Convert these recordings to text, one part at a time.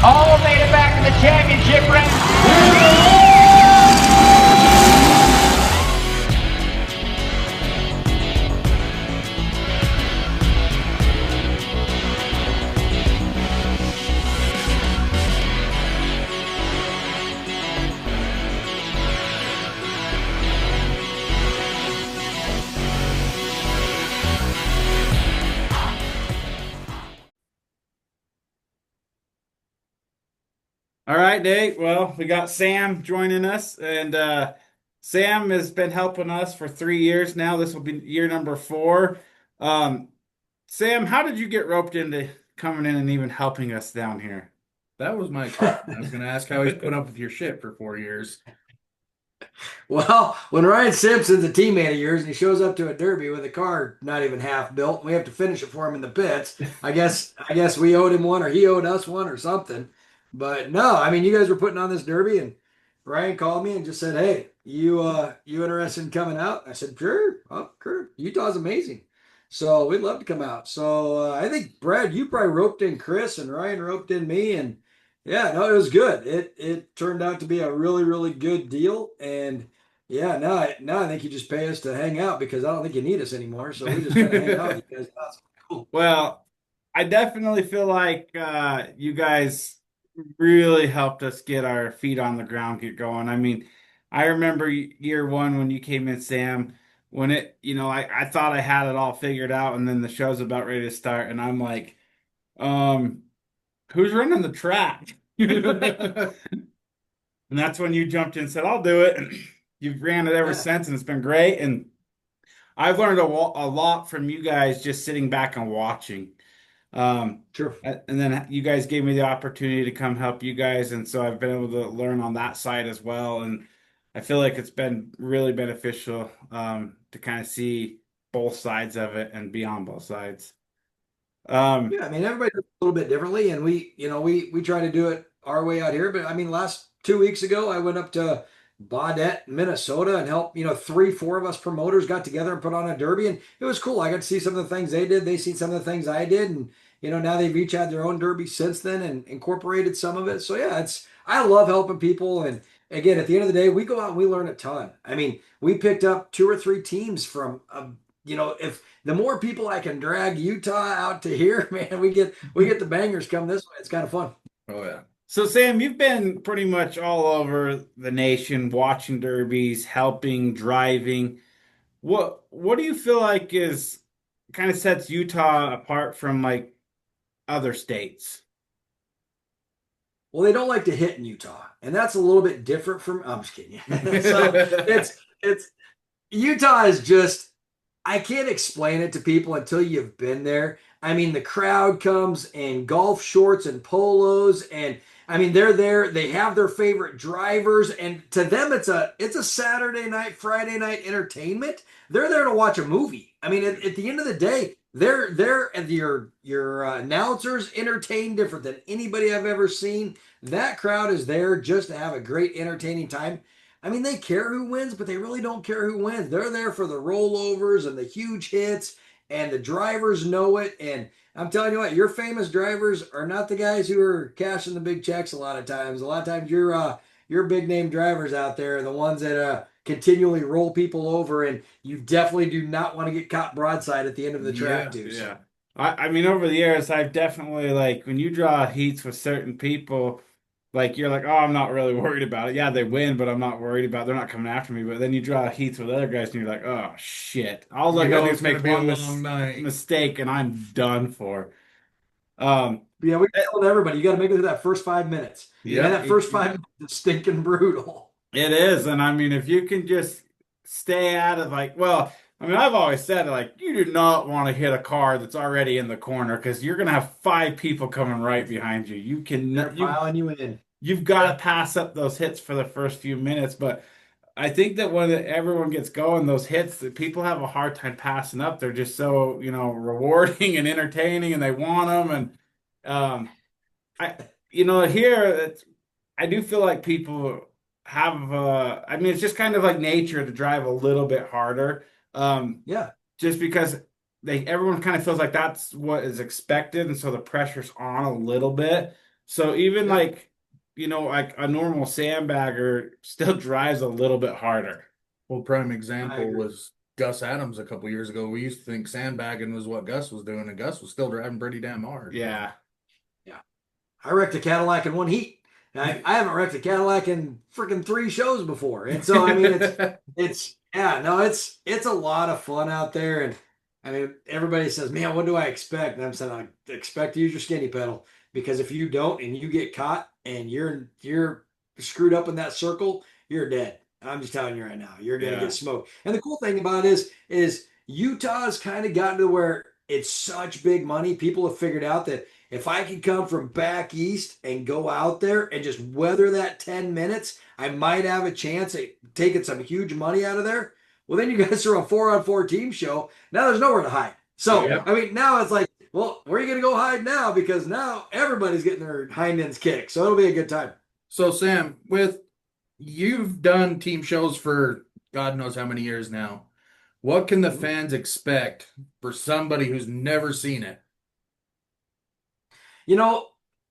All made it back to the championship ring. All right, Nate. Well, we got Sam joining us, and Sam has been helping us for 3 years now. This will be year number 4. Um, Sam, how did you get roped into coming in and even helping us down here? That was my question. I was going to ask how he's put up with your shit for 4 years. Well, when Ryan Simpson's a teammate of yours and he shows up to a derby with a car not even half built, and we have to finish it for him in the pits. I guess we owed him one or he owed us one or something. But no, I mean you guys were putting on this derby and Ryan called me and just said, "Hey, you interested in coming out?" I said, "Sure. Oh, sure. Utah's amazing. So we'd love to come out." So I think Brad, you probably roped in Chris and Ryan roped in me and yeah, no, it was good. It turned out to be a really, really good deal. And yeah, now I think you just pay us to hang out because I don't think you need us anymore. So we just kind of hang out with you guys. That's cool. Well, I definitely feel like you guys really helped us get our feet on the ground, get going. I mean, I remember year one when you came in, Sam, when I thought I had it all figured out, and then the show's about ready to start, and I'm like, um, who's running the track? And that's when you jumped in and said, I'll do it. And you've ran it ever Yeah, since, and it's been great. And I've learned a lot from you guys just sitting back and watching. sure. And then you guys gave me the opportunity to come help you guys, and so I've been able to learn on that side as well. And I feel like it's been really beneficial to kind of see both sides of it and be on both sides. Um, Yeah, I mean everybody does it a little bit differently, and we try to do it our way out here. But I mean, last 2 weeks ago, I went up to Baudette, Minnesota, and helped. 3, 4 of us promoters got together and put on a derby, and it was cool. I got to see some of the things they did. They seen some of the things I did, and now they've each had their own derby since then and incorporated some of it. So yeah, it's I love helping people, and again, at the end of the day, we go out and we learn a ton. I mean, we picked up 2 or 3 teams from if the more people I can drag Utah out to here, man, we get the bangers come this way. It's kind of fun. Oh, yeah. so Sam, you've been pretty much all over the nation watching derbies, helping, driving. What do you feel like is kind of sets Utah apart from like other states? Well, they don't like to hit in Utah, and that's a little bit different from. I'm just kidding. So it's Utah is just I can't explain it to people until you've been there. I mean, the crowd comes in golf shorts and polos, and I mean they're there. They have their favorite drivers, and to them it's a Saturday night, Friday night entertainment. They're there to watch a movie. I mean, at the end of the day, they're and your announcers entertain different than anybody I've ever seen. That crowd is there just to have a great entertaining time. I mean, they care who wins, but they really don't care who wins. They're there for the rollovers and the huge hits, and the drivers know it. And I'm telling you what, your famous drivers are not the guys who are cashing the big checks a lot of times. A lot of times your big name drivers out there are the ones that continually roll people over, and you definitely do not want to get caught broadside at the end of the track Yeah. too. So Yeah. I mean, over the years, I've definitely like when you draw heats with certain people, like you're like, oh, I'm not really worried about it. Yeah, they win, but I'm not worried about it. They're not coming after me. But then you draw heats with other guys, and you're like, oh shit. All I You gotta know do it's is going to make be a one long night. mistake, and I'm done for. Um, yeah, we it, tell everybody you got to make it to that first 5 minutes. Man, Yep. that first 5 minutes is stinking brutal. it is, and I mean, if you can just stay out of like, well. I mean, I've always said like you do not want to hit a car that's already in the corner because you're gonna have 5 people coming right behind you. You They're can piling you in. you've got to pass up those hits for the first few minutes. But I think that when everyone gets going, those hits that people have a hard time passing up. They're just so, rewarding and entertaining, and they want them. And um, I, here I do feel like people have. I mean, it's just kind of like nature to drive a little bit harder, Yeah. just because everyone kind of feels like that's what is expected, and so the pressure's on a little bit. So even Yeah. like, like a normal sandbagger still drives a little bit harder. Well, prime I example agree. was Gus Adams a couple years ago. We used to think sandbagging was what Gus was doing, and Gus was still driving pretty damn hard. Yeah. Yeah. I wrecked a Cadillac in one heat. I haven't wrecked a Cadillac in freaking 3 shows before. And so, I mean, yeah, no, it's a lot of fun out there. And I mean, everybody says, man, what do I expect? And I'm saying, I expect to use your skinny pedal because if you don't and you get caught and you're screwed up in that circle, you're dead. I'm just telling you right now, you're gonna get Yeah. smoked. And the cool thing about it is Utah's kind of gotten to where it's such big money. People have figured out that if I can come from back east and go out there and just weather that 10 minutes, I might have a chance at taking some huge money out of there. Well, then you guys are a 4-on-4 team show. Now there's nowhere to hide. So, Yeah. I mean, now it's like, well, where are you going to go hide now? Because now everybody's getting their hind ends kicked. So it'll be a good time. So, Sam, with you've done team shows for God knows how many years now. What can the fans expect for somebody who's never seen it? You know,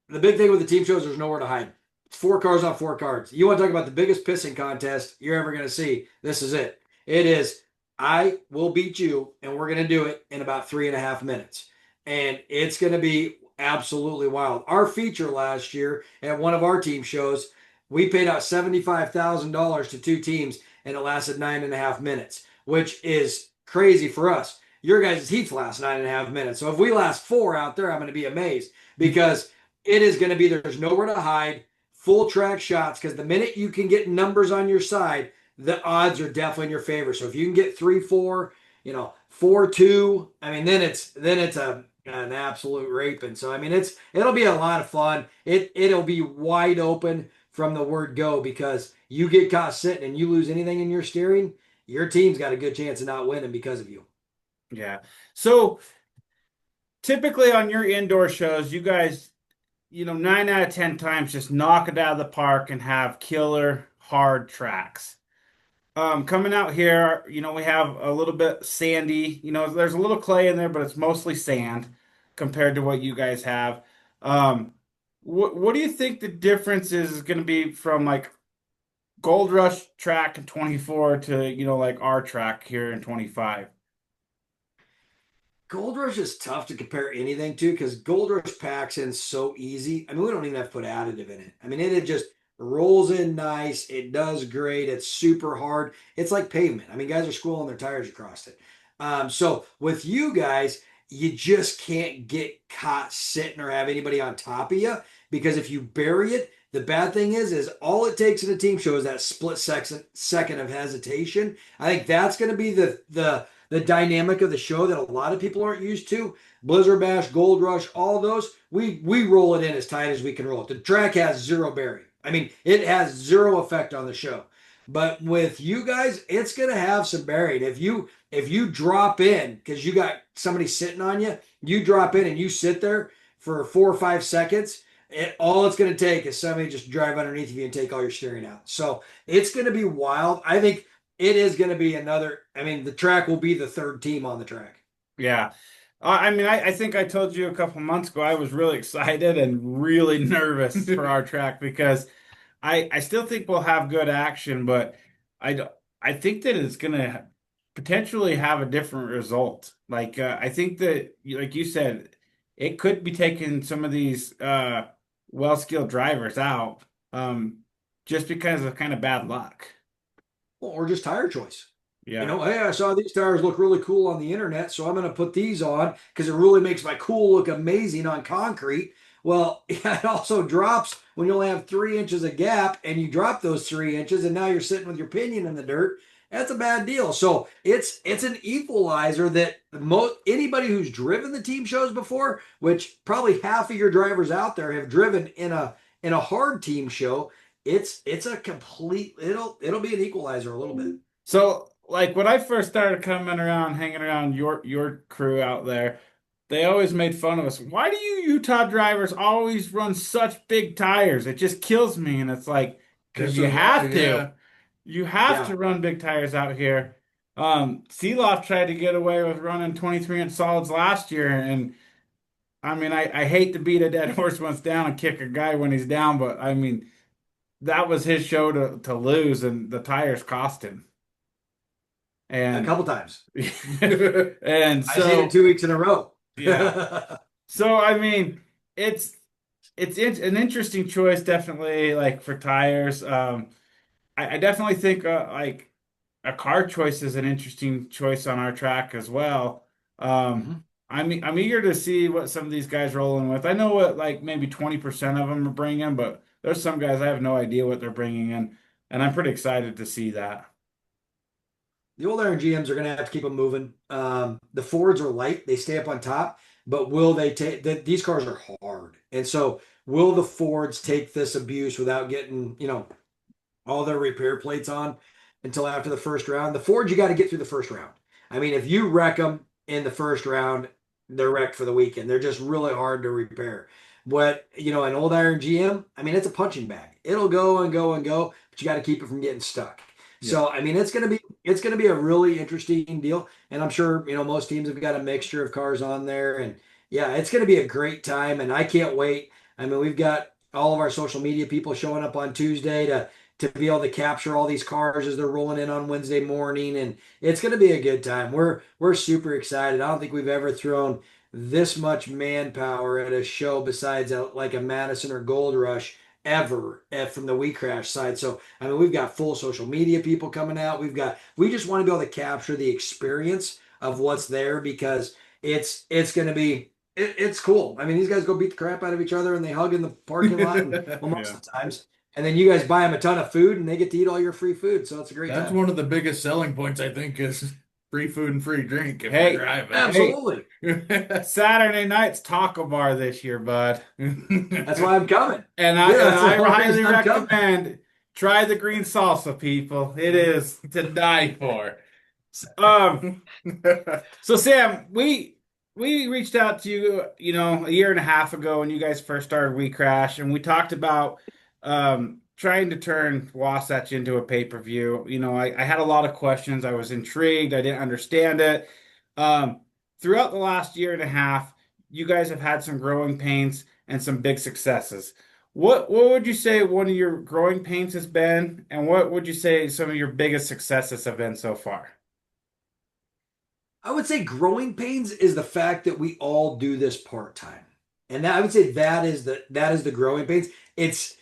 the big thing with the team shows, there's nowhere to hide. It's 4 cars on 4 cards. You want to talk about the biggest pissing contest you're ever going to see? This is it. It is, I will beat you, and we're going to do it in about 3.5 minutes. And it's going to be absolutely wild. Our feature last year at one of our team shows, we paid out $75,000 to 2 teams, and it lasted 9.5 minutes, which is crazy for us. Your guys' heats last 9.5 minutes. So if we last 4 out there, I'm going to be amazed because it is going to be there's nowhere to hide, full track shots. Because the minute you can get numbers on your side, the odds are definitely in your favor. So if you can get 3-4, 4-2, I mean, then it's an absolute raping. So I mean, it'll be a lot of fun. It'll be wide open from the word go because you get caught sitting and you lose anything in your steering, your team's got a good chance of not winning because of you. Yeah. So typically on your indoor shows, you guys, 9 out of 10 times just knock it out of the park and have killer hard tracks. Coming out here, we have a little bit sandy. There's a little clay in there, but it's mostly sand compared to what you guys have. What do you think the difference is going to be from like Gold Rush track in 24 to, like our track here in 25? Gold Rush is tough to compare anything to because Gold Rush packs in so easy. I mean, we don't even have to put additive in it. I mean, it just rolls in nice. It does great. It's super hard. It's like pavement. I mean, guys are squealing their tires across it. So with you guys, you just can't get caught sitting or have anybody on top of you because if you bury it, the bad thing is all it takes in a team show is that split second of hesitation. I think that's going to be the dynamic of the show that a lot of people aren't used to. Blizzard Bash, Gold Rush, all those, we roll it in as tight as we can roll it. The track has zero bearing. I mean, it has zero effect on the show. But with you guys, it's gonna have some bearing. If you drop in because you got somebody sitting on you, you drop in and you sit there for 4 or 5 seconds. All it's going to take is somebody just drive underneath you and take all your steering out. So it's going to be wild. I think it is going to be another. I mean, the track will be the third team on the track. Yeah. I mean, I think I told you a couple months ago I was really excited and really nervous for our track because I still think we'll have good action, but I, I think that it's going to potentially have a different result. Like, I think that, like you said, it could be taking some of these well-skilled drivers out just because of kind of bad luck. Well, or just tire choice. Yeah. Hey, I saw these tires look really cool on the internet, so I'm going to put these on because it really makes my cool look amazing on concrete. Well, it also drops when you only have 3 inches of gap, and you drop those 3 inches, and now you're sitting with your pinion in the dirt. That's a bad deal. So it's an equalizer that anybody who's driven the team shows before, which probably half of your drivers out there have driven in a hard team show. It's a complete. It'll be an equalizer a little bit. So, like when I first started coming around, hanging around your crew out there, they always made fun of us. Why do you Utah drivers always run such big tires? It just kills me. And it's like, because Because you of have yeah. to. You have Yeah. to run big tires out here. Seeloft tried to get away with running 23-inch solids last year, and I mean, I hate to beat a dead horse once down and kick a guy when he's down, but I mean, that was his show to lose, and the tires cost him. A And couple times. and I've seen it so 2 weeks in a row. yeah. So I mean, it's an interesting choice, definitely, like for tires. I definitely think like a car choice is an interesting choice on our track as well. Um, Mhm. I'm eager to see what some of these guys rolling with. I know what like maybe 20% of them are bringing, but there's some guys I have no idea what they're bringing in, and I'm pretty excited to see that. The old Iron GMs are going to have to keep them moving. The Fords are light; they stay up on top. But will they take these cars are hard, and so will the Fords take this abuse without getting all their repair plates on until after the first round? The Fords, you got to get through the first round. I mean, if you wreck them in the first round, they're wrecked for the weekend. They're just really hard to repair. But an old Iron GM, I mean, it's a punching bag. It'll go and go and go, but you got to keep it from getting stuck. Yeah. So I mean, it's gonna be a really interesting deal, and I'm sure most teams have got a mixture of cars on there, and yeah, it's gonna be a great time, and I can't wait. I mean, we've got all of our social media people showing up on Tuesday to be able to capture all these cars as they're rolling in on Wednesday morning, and it's going to be a good time. We're super excited. I don't think we've ever thrown this much manpower at a show besides like a Madison or Gold Rush ever from the We Crash side. So I mean, we've got full social media people coming out. We just want to be able to capture the experience of what's there because it's going to be it's cool. I mean, these guys go beat the crap out of each other and they hug in the parking lot, and well, most Yeah. of the times. And then you guys buy them a ton of food and they get to eat all your free food. So it's a great That's time. one of the biggest selling points, I think, is free food and free drink if Hey, you're driving. Absolutely. Saturday night's taco bar this year, bud. That's why I'm coming. And Yeah, that's the I whole highly reason I'm coming. recommend try the green salsa, people. It is to die for. Um, so Sam, we reached out to you, a year and a half ago when you guys first started We Crash, and we talked about trying to turn Wasatch into a pay-per-view. I had a lot of questions. I was intrigued. I didn't understand it. Um, Throughout the last year and a half, you guys have had some growing pains and some big successes. What would you say one of your growing pains has been, and what would you say some of your biggest successes have been so far? I would say growing pains is the fact that we all do this part time, and I would say that is the growing pains. It's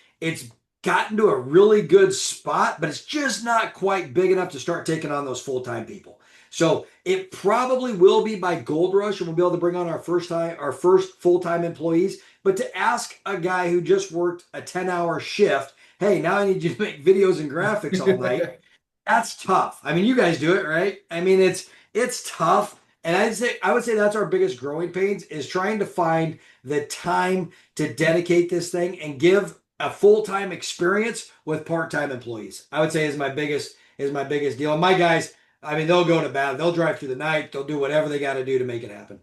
gotten to a really good spot, but it's just not quite big enough to start taking on those full time people. So it probably will be by Gold Rush, and we'll be able to bring on our first full time employees. But to ask a guy who just worked a 10-hour shift, hey, now I need you to make videos and graphics all night. That's tough. I mean, you guys do it, right? I mean, it's tough. And I would say that's our biggest growing pains is trying to find the time to dedicate this thing and give a full-time experience with part-time employees. I would say is my biggest deal. And my guys, I mean, they'll go to battle. They'll drive through the night. They'll do whatever they got to do to make it happen.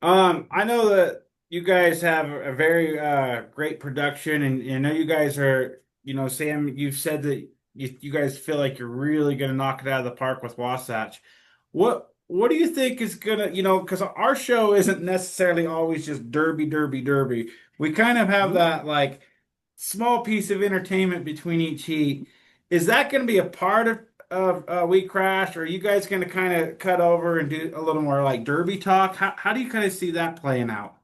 I know that you guys have a very great production, and I know you guys are, Sam, you've said that you guys feel like you're really going to knock it out of the park with Wasatch. What do you think is gonna, because our show isn't necessarily always just derby, derby, derby. We kind of have that like small piece of entertainment between each heat. Is that going to be a part of We Crash, or are you guys going to kind of cut over and do a little more like derby talk? How do you kind of see that playing out?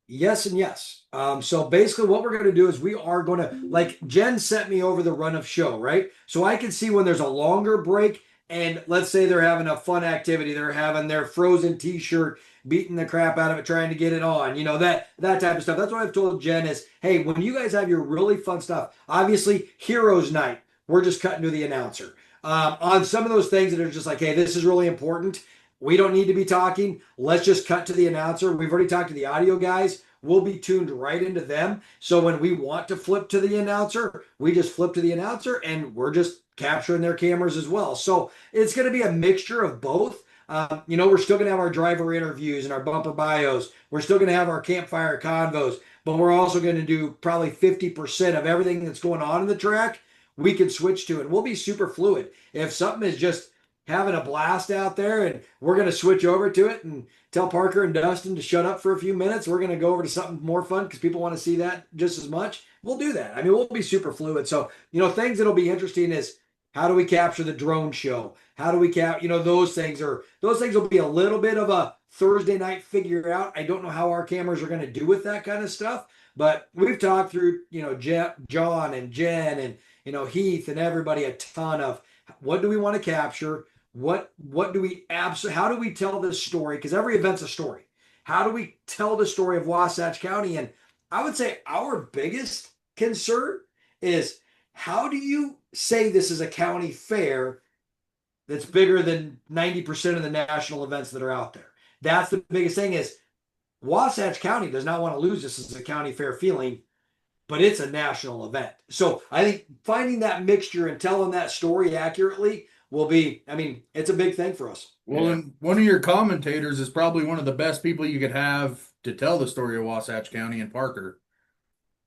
Yes and yes. So basically, what we're going to do is we are going to, like Jen sent me over the run of show, right? So I can see when there's a longer break, and let's say they're having a fun activity, they're having their Frozen T-shirt, beating the crap out of it, trying to get it on, that type of stuff. That's what I've told Jen is, hey, when you guys have your really fun stuff, obviously Heroes Night, we're just cutting to the announcer. On some of those things that are just like, hey, this is really important. We don't need to be talking. Let's just cut to the announcer. We've already talked to the audio guys. We'll be tuned right into them. So when we want to flip to the announcer, we just flip to the announcer and we're just capturing their cameras as well. So it's going to be a mixture of both. We're still going to have our driver interviews and our bumper bios. We're still going to have our campfire convos, but we're also going to do probably 50% of everything that's going on in the track. We can switch to, and we'll be super fluid. If something is just, having a blast out there, and we're going to switch over to it and tell Parker and Dustin to shut up for a few minutes. We're going to go over to something more fun because people want to see that just as much. We'll do that. I mean, we'll be super fluid. So, things that'll be interesting is how do we capture the drone show? How do we those things will be a little bit of a Thursday night figure out. I don't know how our cameras are going to do with that kind of stuff, but we've talked through, John and Jen and, Heath and everybody a ton of what do we want to capture? What do we how do we tell this story? Because every event's a story. How do we tell the story of Wasatch County? And I would say our biggest concern is how do you say this is a county fair that's bigger than 90% of the national events that are out there? That's the biggest thing is Wasatch County does not want to lose this as a county fair feeling, but it's a national event. So I think finding that mixture and telling that story accurately will be, it's a big thing for us. Well, and one of your commentators is probably one of the best people you could have to tell the story of Wasatch County and Parker.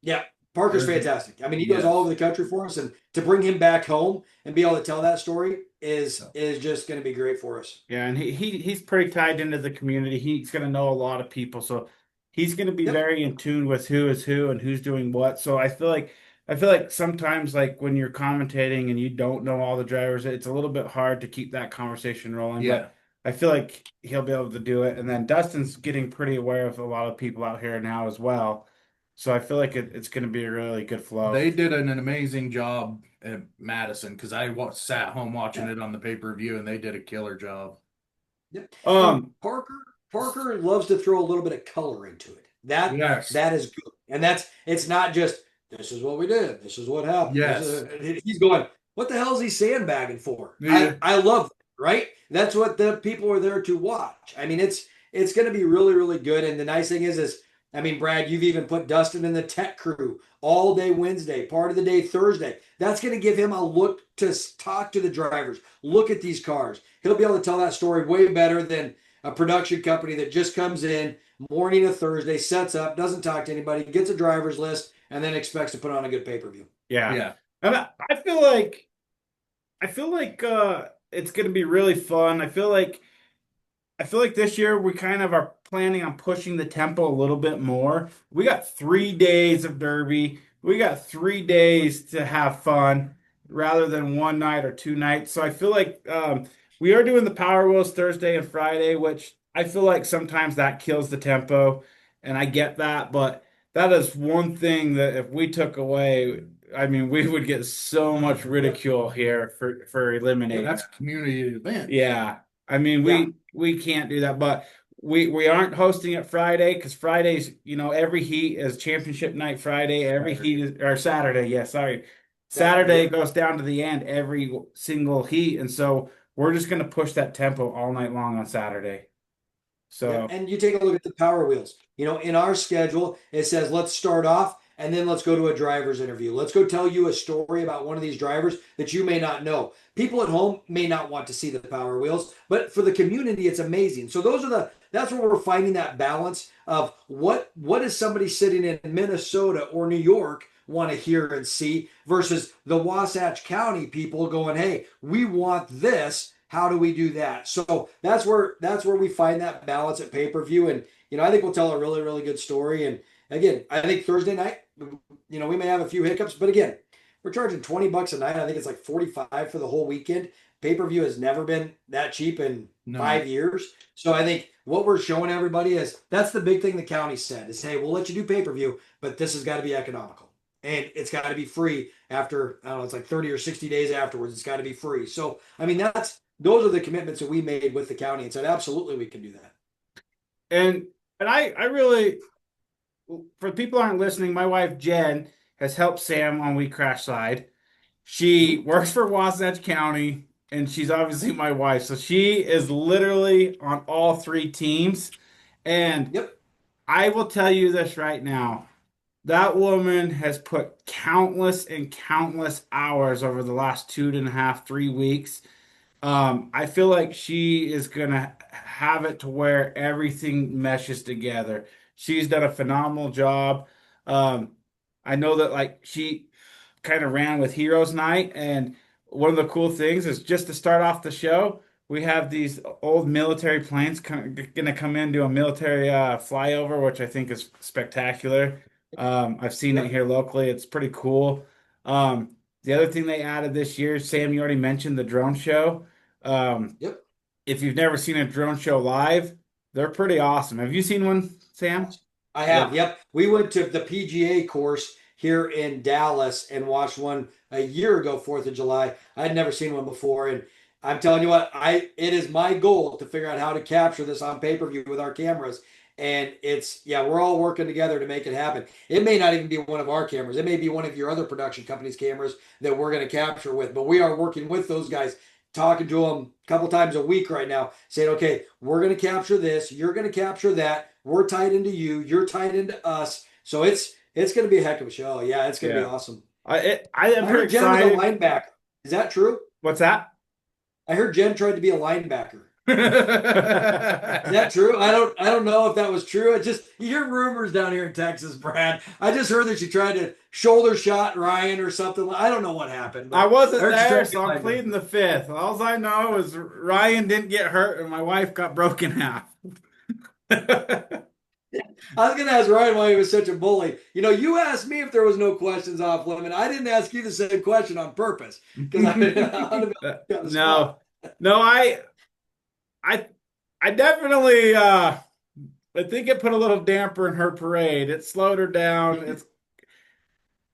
Yeah, Parker's fantastic. He goes all over the country for us, and to bring him back home and be able to tell that story is just going to be great for us. Yeah, and he's pretty tied into the community. He's going to know a lot of people, so he's going to be very in tune with who is who and who's doing what. So I feel like sometimes, like when you're commentating and you don't know all the drivers, it's a little bit hard to keep that conversation rolling. Yeah. But I feel like he'll be able to do it. And then Dustin's getting pretty aware of a lot of people out here now as well. So I feel like it's going to be a really good flow. They did an amazing job at Madison because I sat home watching it on the pay-per-view, and they did a killer job. Yep. Parker loves to throw a little bit of color into it. That is good, and it's not just this is what we did, this is what happened. Yes, he's going, what the hell is he sandbagging for? Yeah. I love that, right? That's what the people are there to watch. It's going to be really, really good. And the nice thing is Brad, you've even put Dustin in the tech crew all day Wednesday, part of the day Thursday. That's going to give him a look to talk to the drivers, look at these cars. He'll be able to tell that story way better than a production company that just comes in morning of Thursday, sets up, doesn't talk to anybody, gets a driver's list, and then expects to put on a good pay-per-view. Yeah. And I feel like it's going to be really fun. I feel like this year we kind of are planning on pushing the tempo a little bit more. We got 3 days of Derby. We got 3 days to have fun rather than one night or 2 nights. So I feel like we are doing the Power Wheels Thursday and Friday, which I feel like sometimes that kills the tempo, and I get that. But that is one thing that if we took away, we would get so much ridicule here for eliminating. That's a community event. Yeah. We can't do that, but we aren't hosting it Friday because Fridays, every heat is championship night Friday. Every heat is, or Saturday. Yeah, sorry. Saturday goes down to the end every single heat. And so we're just going to push that tempo all night long on Saturday. So, and you take a look at the Power Wheels, in our schedule, it says, let's start off and then let's go to a driver's interview. Let's go tell you a story about one of these drivers that you may not know. People at home may not want to see the Power Wheels, but for the community, it's amazing. So that's where we're finding that balance of what is somebody sitting in Minnesota or New York want to hear and see versus the Wasatch County people going, hey, we want this. How do we do that? So that's where we find that balance at pay-per-view. And, I think we'll tell a really, really good story. And again, I think Thursday night, we may have a few hiccups, but again, we're charging $20 a night. I think it's like 45 for the whole weekend. Pay-per-view has never been that cheap in 5 years. So I think what we're showing everybody is that's the big thing the county said is, hey, we'll let you do pay-per-view, but this has got to be economical. And it's got to be free after, I don't know, it's like 30 or 60 days afterwards. It's got to be free. So, those are the commitments that we made with the county and said, absolutely, we can do that. And I really, for people who aren't listening, my wife Jen has helped Sam on We Crash Slide. She works for Wasatch County, and she's obviously my wife. So she is literally on all 3 teams. And I will tell you this right now. That woman has put countless and countless hours over the last 2.5, 3 weeks. I feel like she is going to have it to where everything meshes together. She's done a phenomenal job. I know that she kind of ran with Heroes Night, and one of the cool things is just to start off the show, we have these old military planes going to come in, do a military flyover, which I think is spectacular. I've seen it Yep. here locally. It's pretty cool. The other thing they added this year, Sam, you already mentioned the drone show. Um, Yep. if you've never seen a drone show live, they're pretty awesome. Have you seen one, Sam? I Yeah. have. Yep. We went to the PGA course here in Dallas and watched one a year ago, 4th of July. I had never seen one before. And I'm telling you what, it is my goal to figure out how to capture this on pay-per-view with our cameras. And we're all working together to make it happen. It may not even be one of our cameras. It may be one of your other production companies' cameras that we're going to capture with. But we are working with those guys, talking to them a couple times a week right now, saying, okay, we're going to capture this. You're going to capture that. We're tied into you. You're tied into us. So it's going to be a heck of a show. Yeah, it's going to be awesome. I I am pretty heard Jen was a excited. linebacker. Is that true? What's that? I heard Jen tried to be a linebacker. Is Yeah, that true? I don't know if that was true. It just, you hear rumors down here in Texas, Brad. I just heard that she tried to shoulder shot Ryan or something. I don't know what happened. But I wasn't heard she tried there, to be so a I'm linebacker. pleading the fifth. All I know is Ryan didn't get hurt and my wife got broken half. I was going to ask Ryan why he was such a bully. You asked me if there was no questions off limit. I didn't ask you the same question on purpose because No, no, I definitely I think it put a little damper in her parade. It slowed her down.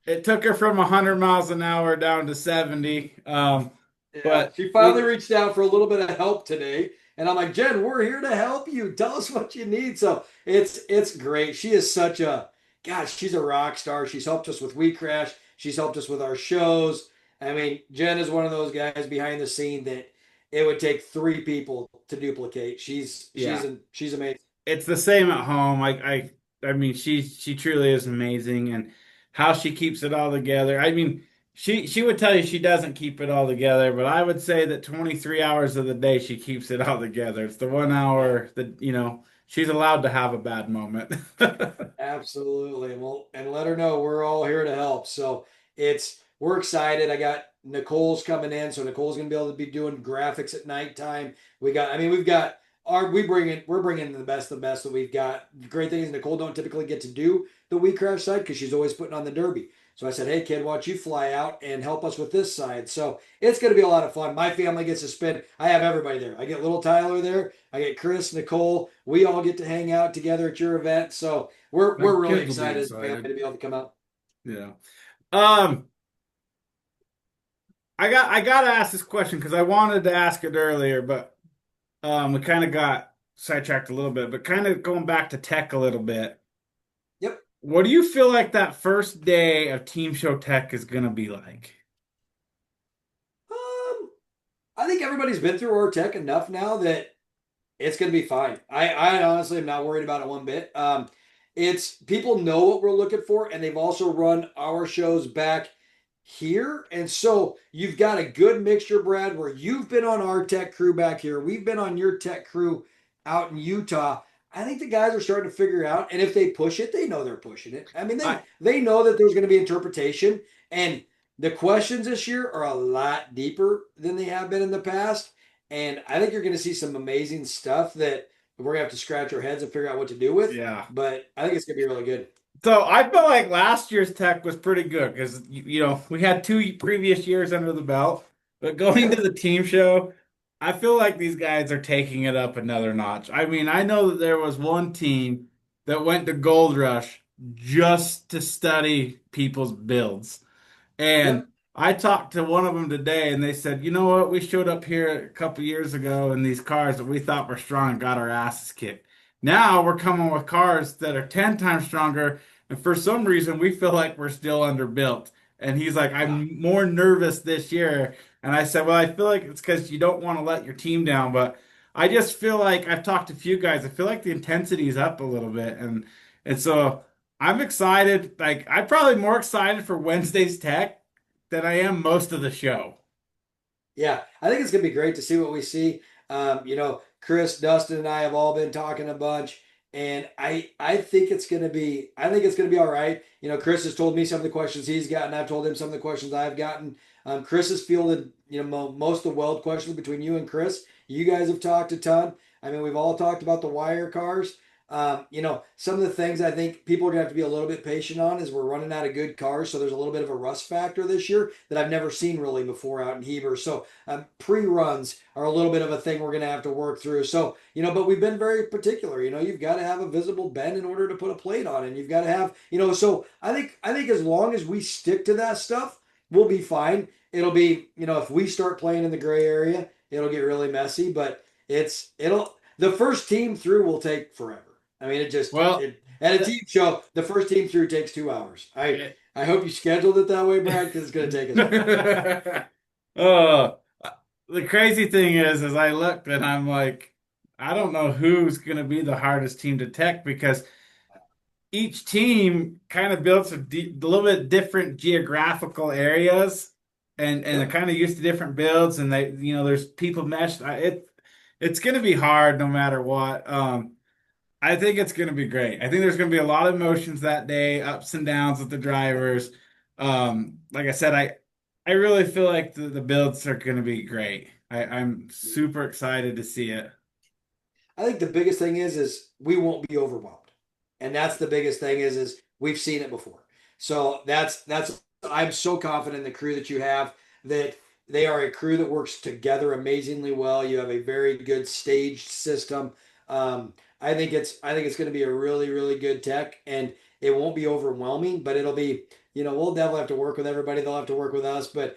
It took her from 100 miles an hour down to 70. But she finally reached out for a little bit of help today. And I'm like, Jen, we're here to help you. Tell us what you need. So it's great. She is she's a rock star. She's helped us with We Crash. She's helped us with our shows. I mean, Jen is one of those guys behind the scene that it would take 3 people to duplicate. She's amazing. it's the same at home. I mean, she truly is amazing, and how she keeps it all together. I mean, she would tell you she doesn't keep it all together, but I would say that 23 hours of the day she keeps it all together. It's the 1 hour that she's allowed to have a bad moment. Absolutely. Well, and let her know we're all here to help. So we're excited. I got Nicole's coming in, so Nicole's gonna be able to be doing graphics at nighttime. We're bringing in the best of the best that we've got. The great thing is Nicole don't typically get to do the We Crash side because she's always putting on the Derby. So I said, hey kid, why don't you fly out and help us with this side? So it's going to be a lot of fun. My family gets to spend. I have everybody there. I get little Tyler there. I get Chris, Nicole. We all get to hang out together at your event. So we're really excited to be able to come out. Yeah. I got to ask this question because I wanted to ask it earlier, but we kind of got sidetracked a little bit. But kind of going back to tech a little bit. Yep. What do you feel like that first day of Team Show Tech is going to be like? I think everybody's been through our tech enough now that it's going to be fine. I honestly am not worried about it one bit. It's people know what we're looking for, and they've also run our shows back here. And so you've got a good mixture, Brad, where you've been on our tech crew back here. We've been on your tech crew out in Utah. I think the guys are starting to figure out, and if they push it, they know they're pushing it. I mean, they know that there's going to be interpretation, and the questions this year are a lot deeper than they have been in the past. And I think you're going to see some amazing stuff that we're going to have to scratch our heads and figure out what to do with. Yeah. But I think it's going to be really good. So I felt like last year's tech was pretty good because we had 2 previous years under the belt, but going to the team show, I feel like these guys are taking it up another notch. I mean, I know that there was one team that went to Gold Rush just to study people's builds, and I talked to one of them today, and they said, you know what, we showed up here a couple years ago in these cars that we thought were strong and got our asses kicked. Now we're coming with cars that are 10 times stronger, and for some reason we feel like we're still underbuilt. And he's like, I'm more nervous this year. And I said, well, I feel like it's because you don't want to let your team down. But I just feel like I've talked to a few guys. I feel like the intensity is up a little bit. And so I'm excited. Like, I'm probably more excited for Wednesday's tech than I am most of the show. Yeah, I think it's going to be great to see what we see. Chris, Dustin, and I have all been talking a bunch, and I think it's going to be all right. Chris has told me some of the questions he's gotten. I've told him some of the questions I've gotten. Chris has fielded most of the weld questions between you and Chris. You guys have talked a ton. I mean, we've all talked about the wire cars. Some of the things I think people are gonna have to be a little bit patient on is we're running out of good cars, so there's a little bit of a rust factor this year that I've never seen really before out in Heber. So pre-runs are a little bit of a thing we're gonna have to work through. So but we've been very particular. You've got to have a visible bend in order to put a plate on, and you've got to have So I think as long as we stick to that stuff, we'll be fine. It'll be if we start playing in the gray area, it'll get really messy, but it'll the first team through will take forever. I mean, at a team show, the first team through takes 2 hours. I hope you scheduled it that way, Brad, because it's going to take us. Oh, the crazy thing is I looked and I'm like, I don't know who's going to be the hardest team to tech because each team kind of builds a little bit different geographical areas and they're kind of used to different builds and there's people meshed. It's going to be hard no matter what. I think it's going to be great. I think there's going to be a lot of emotions that day, ups and downs with the drivers. Like I said, I really feel like the builds are going to be great. I'm super excited to see it. I think the biggest thing is we won't be overwhelmed. And that's the biggest thing is we've seen it before. So that's I'm so confident in the crew that you have that they are a crew that works together amazingly well. You have a very good staged system. I think it's going to be a really, really good tech, and it won't be overwhelming, but it'll be, we'll definitely have to work with everybody. They'll have to work with us, but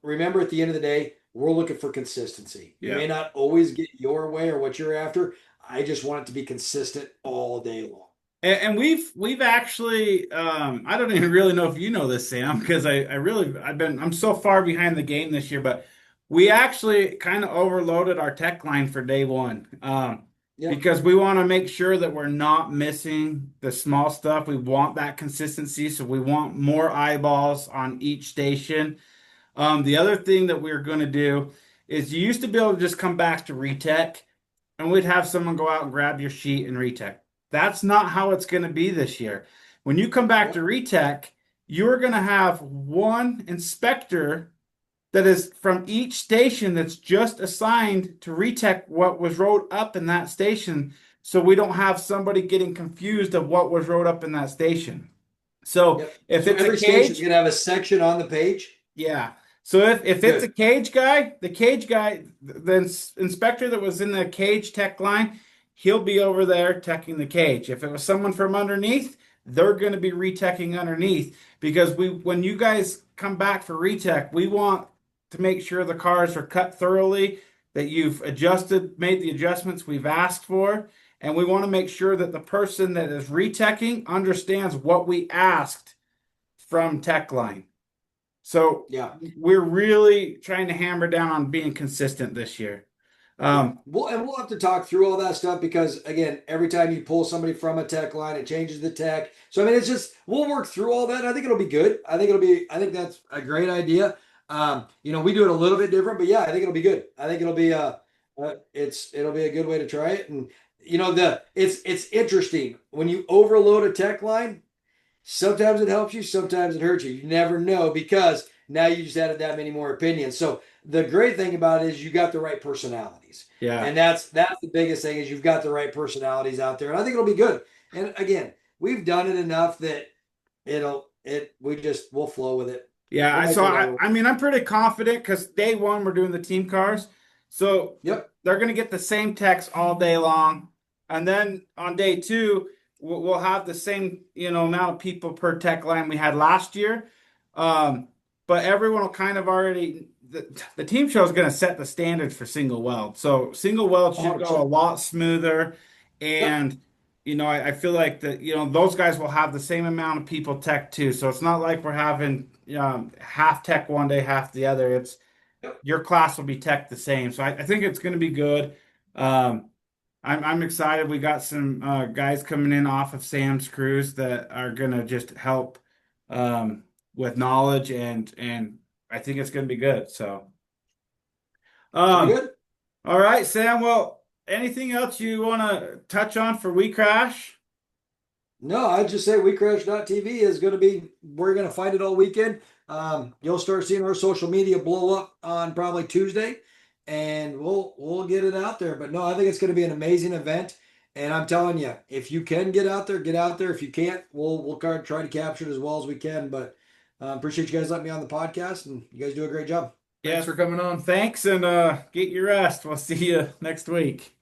remember at the end of the day, we're looking for consistency. You may not always get your way or what you're after. I just want it to be consistent all day long. And we've actually I don't even really know if you know this, Sam, because I'm so far behind the game this year, but we actually kind of overloaded our tech line for day one. Because we want to make sure that we're not missing the small stuff. We want that consistency, so we want more eyeballs on each station. The other thing that we're going to do is you used to be able to just come back to retech, and we'd have someone go out and grab your sheet and retech. That's not how it's going to be this year. When you come back to retech, you're going to have one inspector that is from each station that's just assigned to retech what was wrote up in that station, so we don't have somebody getting confused of what was wrote up in that station. So if it's every a cage, station's gonna have a section on the page. Yeah. So if it's a cage guy, the inspector that was in the cage tech line, he'll be over there teching the cage. If it was someone from underneath, they're going to be reteching underneath because when you guys come back for retech, we want to make sure the cars are cut thoroughly, that you've made the adjustments we've asked for, and we want to make sure that the person that is reteching understands what we asked from tech line. So we're really trying to hammer down on being consistent this year. We'll have to talk through all that stuff because again, every time you pull somebody from a tech line, it changes the tech. So I mean, it's just we'll work through all that. I think it'll be good. I think that's a great idea. We do it a little bit different, but I think it'll be good. I think it'll be it'll be a good way to try it. And it's interesting when you overload a tech line. Sometimes it helps you, sometimes it hurts you. You never know because now you just added that many more opinions. So the great thing about it is you got the right personalities. Yeah. And that's the biggest thing is you've got the right personalities out there. And I think it'll be good. And again, we've done it enough that we'll flow with it. Yeah, I'm pretty confident because day one we're doing the team cars. So they're going to get the same text all day long. And then on day two, we'll have the same, amount of people per tech line we had last year. But everyone will kind of already, the team show is going to set the standards for single weld. So single weld should go a lot smoother. And, I feel like that, those guys will have the same amount of people tech too. So it's not like we're having half tech one day, half the other. It's your class will be tech the same. So I think it's going to be good. I'm excited. We got some guys coming in off of Sam's crews that are gonna just help with knowledge and I think it's gonna be good. So, good. All right, Sam. Well, anything else you want to touch on for We Crash? No, I'd just say WeCrash.tv is going to be. We're going to fight it all weekend. You'll start seeing our social media blow up on probably Tuesday. and we'll get it out there. But no, I think it's going to be an amazing event. And I'm telling you, if you can get out there, get out there. If you can't, we'll try to capture it as well as we can. But appreciate you guys letting me on the podcast, and you guys do a great job. Thanks for coming on. Thanks, and get your rest. We'll see you next week.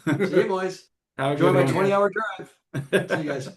See you, boys. Have a Enjoy good my one. 20-hour drive. See you guys.